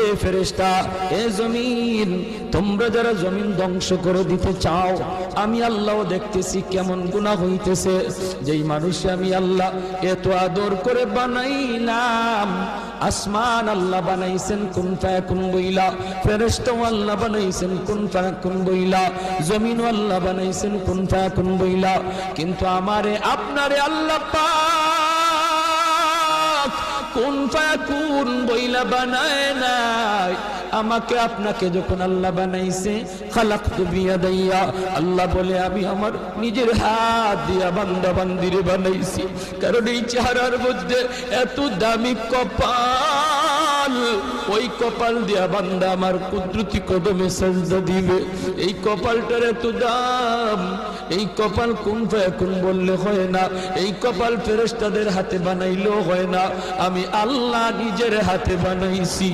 এ ফেরেশতা, এ জমিন, তোমরা যারা জমিন ধ্বংস করে দিতে চাও, আমি আল্লাহও দেখতেছি কেমন গুনাহ হইতেছে। যেই মানুষ আমি আল্লাহ এত আদর করে বানাইলাম, আসমান আল্লাহ বানাইছেন কুন ফায়াকুন বইলা, ফেরেশতা আল্লাহ বানাইছেন কুন ফায়াকুন বইলা, জমিন আল্লাহ বানাইছেন কুন ফায়াকুন বইলা, কিন্তু আমারে আপনারে আল্লাহ পাক কুন ফায়াকুন বইলা বানায় নাই। আমাকে আপনাকে যখন আল্লাহ বানাইছে, খালাকতু বিয়াদাইয়া, আল্লাহ বলে আমি আমার নিজের হাত দিয়া বান্দা বান্দিরে বানাইছি। কারণ এই চেহারার মধ্যে এত দামি কপাল, ওই কপাল দিয়া বান্দা আমার কুদরতি কদমে সাজদা দিবে। এই কপালটার এত দাম, এই কপাল কুন ফায়াকুন বললে হয় না, এই কপাল ফেরেশতাদের হাতে বানাইলেও হয় না, আমি আল্লাহ নিজের হাতে বানাইছি।